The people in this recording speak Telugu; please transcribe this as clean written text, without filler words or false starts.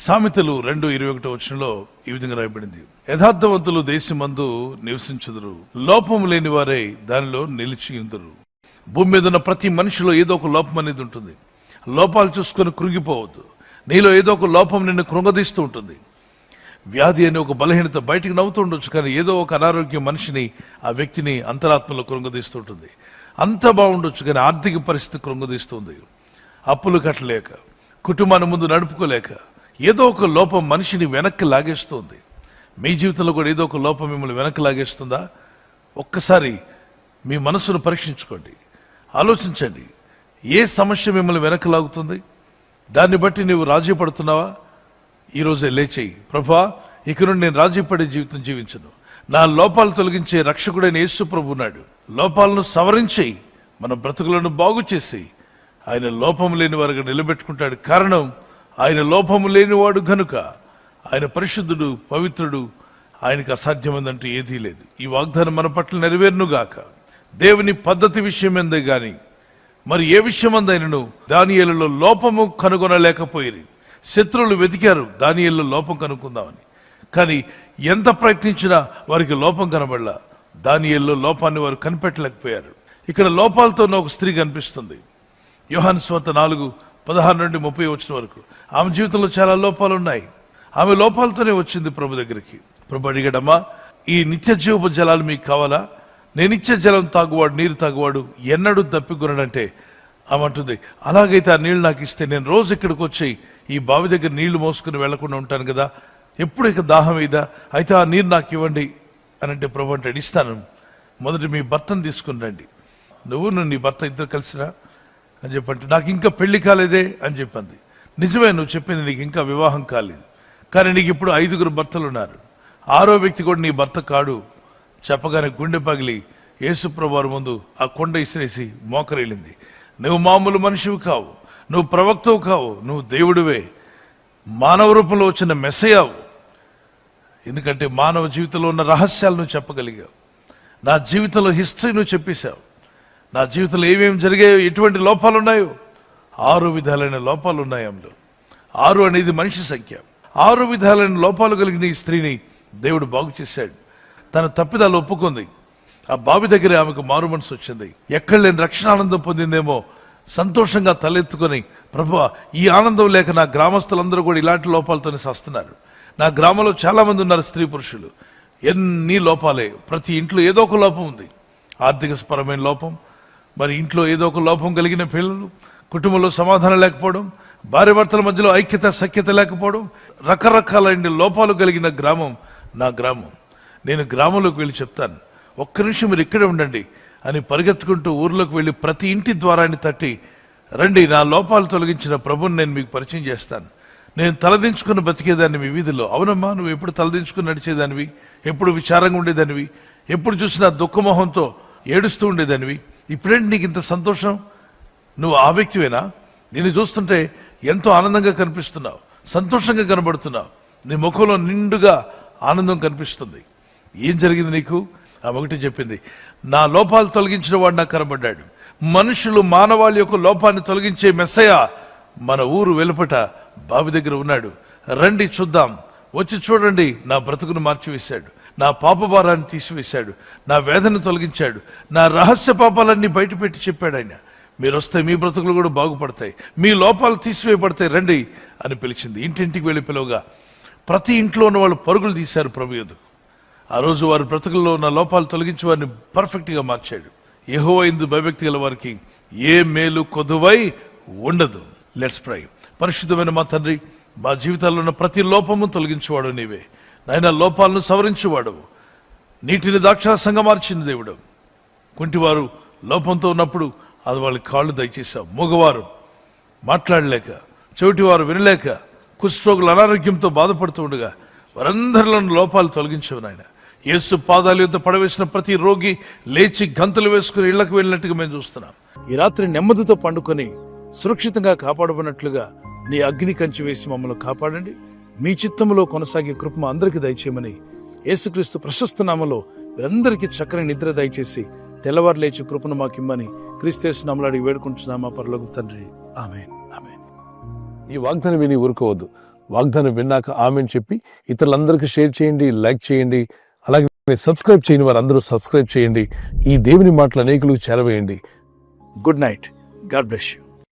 సామెతలు 2:21 ఈ విధంగా రాయబడింది, యథార్థవంతులు దేశమందు నివసించుదురు, లోపము లేని వారే దానిలో నిలిచియుందురు. భూమి మీద ఉన్న ప్రతి మనిషిలో ఏదో ఒక లోపం అనేది ఉంటుంది. లోపాలు చూసుకొని కృంగిపోవద్దు. నీలో ఏదో ఒక లోపం నిన్ను కృంగదీస్తూ ఉంటుంది. వ్యాధి అనే ఒక బలహీనత బయటికి నవ్వుతూ ఉండొచ్చు, కానీ ఏదో ఒక అనారోగ్యం మనిషిని, ఆ వ్యక్తిని అంతరాత్మలో కృంగదీస్తూ ఉంటుంది. అంత బాగుండొచ్చు, కానీ ఆర్థిక పరిస్థితి కృంగదీస్తుంది. అప్పులు కట్టలేక, కుటుంబాన్ని ముందు నడుపుకోలేక ఏదో ఒక లోపం మనిషిని వెనక్కి లాగేస్తుంది. మీ జీవితంలో కూడా ఏదో ఒక లోపం మిమ్మల్ని వెనక్కి లాగేస్తుందా? ఒక్కసారి మీ మనసును పరీక్షించుకోండి, ఆలోచించండి. ఏ సమస్య మిమ్మల్ని వెనక్కి లాగుతుంది? దాన్ని బట్టి నీవు రాజీ పడుతున్నావా? ఈరోజే లేచేయి, ప్రభువా ఇక నుండి నేను రాజీ పడే జీవితం జీవించను. నా లోపాలు తొలగించే రక్షకుడైన యేసు ప్రభు ఉన్నాడు. లోపాలను సవరించేయి, మన బ్రతుకులను బాగు చేసి ఆయన లోపము లేని వారుగా నిలబెట్టుకుంటాడు. కారణం ఆయన లోపము లేనివాడు గనుక. ఆయన పరిశుద్ధుడు, పవిత్రుడు, ఆయనకు అసాధ్యమైందంటూ ఏదీ లేదు. ఈ వాగ్దానం మన పట్ల నెరవేరునుగాక. దేవుని పద్ధతి విషయమైందే గాని మరి ఏ విషయమందైనను దానియేలులో లోపము కనుగొనలేకపోయేది. శత్రువులు వెతికారు దానియేలులో లోపం కనుక్కుందామని, కానీ ఎంత ప్రయత్నించినా వారికి లోపం కనబడలా. దానియేలులో లోపాన్ని వారు కనిపెట్టలేకపోయారు. ఇక్కడ లోపాలతో ఒక స్త్రీ కనిపిస్తుంది. యోహాను సువార్త 4:16-30 వరకు. ఆమె జీవితంలో చాలా లోపాలు ఉన్నాయి. ఆమె లోపాలతోనే వచ్చింది ప్రభు దగ్గరికి. ప్రభు అడిగాడమ్మా, ఈ నిత్య జీవపు జలాలు మీకు కావాలా? నేనిచ్చే జలం తాగువాడు, నీరు తాగువాడు ఎన్నడూ దప్పికొనడంటే ఆమె అంటుంది, అలాగైతే ఆ నీళ్లు నాకు ఇస్తే నేను రోజు ఇక్కడికి వచ్చి ఈ బావి దగ్గర నీళ్లు మోసుకుని వెళ్లకుండా ఉంటాను కదా, ఎప్పుడు ఇక దాహం ఇదా, అయితే ఆ నీరు నాకు ఇవ్వండి అని అంటే ప్రభు అంటే ఇస్తాను. మొదటి మీ భర్తను తీసుకుని రండి, నువ్వు నీ భర్త ఇద్దరు కలిసిరా అని చెప్పంటే, నాకు ఇంకా పెళ్లి కాలేదే అని చెప్పింది. నిజమే, నువ్వు చెప్పింది, నీకు ఇంకా వివాహం కాలేదు, కానీ నీకు ఇప్పుడు 5 భర్తలు ఉన్నారు. 6వ వ్యక్తి కూడా నీ భర్త కాడు. చెప్పగానే గుండె పగిలి యేసుప్రభు వారి ముందు ఆ కొండ ఇసిరేసి మోకరేలింది. నువ్వు మామూలు మనిషివి కావు, నువ్వు ప్రవక్తవు కావు, నువ్వు దేవుడివే, మానవ రూపంలో వచ్చిన మెస్సయావు. ఎందుకంటే మానవ జీవితంలో ఉన్న రహస్యాలు నువ్వు చెప్పగలిగావు. నా జీవితంలో హిస్టరీ నువ్వు చెప్పేశావు. నా జీవితంలో ఏమేమి జరిగాయో, ఎటువంటి లోపాలు ఉన్నాయో, 6 విధాలైన లోపాలు ఉన్నాయి. అందులో 6 అనేది మనిషి సంఖ్య. 6 విధాలైన లోపాలు కలిగిన ఈ స్త్రీని దేవుడు బాగు చేశాడు. తన తప్పిదాలు ఒప్పుకుంది. ఆ బావి దగ్గరే ఆమెకు మారు మనసు వచ్చింది. ఎక్కడ లేని రక్షణ ఆనందం పొందిందేమో. సంతోషంగా తలెత్తుకొని, ప్రభువా ఈ ఆనందం లేక నా గ్రామస్తులందరూ కూడా ఇలాంటి లోపాలతోనే సస్తున్నారు. నా గ్రామంలో చాలా మంది ఉన్నారు, స్త్రీ పురుషులు, ఎన్ని లోపాలే. ప్రతి ఇంట్లో ఏదో ఒక లోపం ఉంది. ఆర్థిక పరమైన లోపం, మరి ఇంట్లో ఏదో ఒక లోపం కలిగిన పిల్లలు, కుటుంబంలో సమాధానం లేకపోవడం, భార్య భర్తల మధ్యలో ఐక్యత సఖ్యత లేకపోవడం, రకరకాలైన లోపాలు కలిగిన గ్రామం నా గ్రామం. నేను గ్రామంలోకి వెళ్ళి చెప్తాను, ఒక్క నిమిషం మీరు ఇక్కడే ఉండండి అని పరిగెత్తుకుంటూ ఊర్లోకి వెళ్ళి ప్రతి ఇంటి ద్వారాన్ని తట్టి, రండి నా లోపాలు తొలగించిన ప్రభుని నేను మీకు పరిచయం చేస్తాను. నేను తలదించుకుని బతికేదాన్ని మీ వీధిలో. అవునమ్మా, నువ్వు ఎప్పుడు తలదించుకుని నడిచేదానివి, ఎప్పుడు విచారంగా ఉండేదానివి, ఎప్పుడు చూసినా దుఃఖమోహంతో ఏడుస్తూ ఉండేదానివి, ఇప్పుడేంటి నీకు ఇంత సంతోషం? నువ్వు ఆ వ్యక్తివేనా? నిన్ను చూస్తుంటే ఎంతో ఆనందంగా కనిపిస్తున్నావు, సంతోషంగా కనబడుతున్నావు, నీ ముఖంలో నిండుగా ఆనందం కనిపిస్తుంది. ఏం జరిగింది నీకు? ఆ ఒకటి చెప్పింది, నా లోపాలు తొలగించిన వాడు నాకు కనబడ్డాడు. మనుషులు మానవాళి యొక్క లోపాన్ని తొలగించే మెస్సయ్య మన ఊరు వెలుపట బావి దగ్గర ఉన్నాడు, రండి చూద్దాం. వచ్చి చూడండి, నా బ్రతుకును మార్చివేశాడు, నా పాప భారాన్ని తీసివేశాడు, నా వేదన తొలగించాడు, నా రహస్య పాపాలన్నీ బయటపెట్టి చెప్పాడు ఆయన. మీరు వస్తే మీ బ్రతుకులు కూడా బాగుపడతాయి, మీ లోపాలు తీసివేయబడతాయి, రండి అని పిలిచింది. ఇంటింటికి వెళ్ళి పిలువగా ప్రతి ఇంట్లో ఉన్న వాళ్ళు పరుగులు తీశారు ప్రభు యొద్దకు. ఆ రోజు వారి బ్రతుకుల్లో ఉన్న లోపాలు తొలగించి వారిని పర్ఫెక్ట్గా మార్చాడు. యెహోవా యందు భయభక్తి గల వారికి ఏ మేలు కొదువై ఉండదు. Let's pray. పరిశుద్ధమైన మా తండ్రి, మా జీవితాల్లో ఉన్న ప్రతి లోపము తొలగించేవాడు నీవే నాయన. లోపాలను సవరించేవాడు, నీటిని ద్రాక్షారసంగా మార్చిన దేవుడు. కుంటివారు లోపంతో ఉన్నప్పుడు అది వాళ్ళకి కాళ్ళు దయచేశావు. మూగవారు మాట్లాడలేక, చెవిటివారు వినలేక, కుష్ఠరోగులు అనారోగ్యంతో బాధపడుతూ ఉండగా వారందరిలో లోపాలు తొలగించేవు నాయన. యేసు పాదాల యొద్ద పడవేసిన ప్రతి రోగి లేచి గంతులు వేసుకుని ఇళ్లకు వెళ్ళినట్టుగా మేము చూస్తున్నాం. ఈ రాత్రి నెమ్మదితో పండుకొని సురక్షితంగా కాపాడబడినట్లుగా నీ అగ్ని కంచి వేసి మమ్మల్ని కాపాడండి. మీ చిత్తములో కొనసాగే కృప మా అందరికీ దయచేయమని యేసుక్రీస్తు ప్రశస్త నామములో వీరందరికీ చక్కని నిద్ర దయచేసి తెల్లవారు లేచి కృపను మాకిమ్మని క్రీస్తు నామములో అడిగి వేడుకుంటున్నామా పరలోకపు తండ్రి. ఆమేన్, ఆమేన్. ఈ వాగ్దానం విని ఊరుకోవద్దు. వాగ్దానం విన్నాక ఆమెను చెప్పి ఇతరులందరికీ షేర్ చేయండి, లైక్ చేయండి. అలాగే సబ్స్క్రైబ్ చేయని వారందరూ సబ్స్క్రైబ్ చేయండి. ఈ దేవుని మాటలు అనేకులకు చేరవేయండి. Good night. God bless you.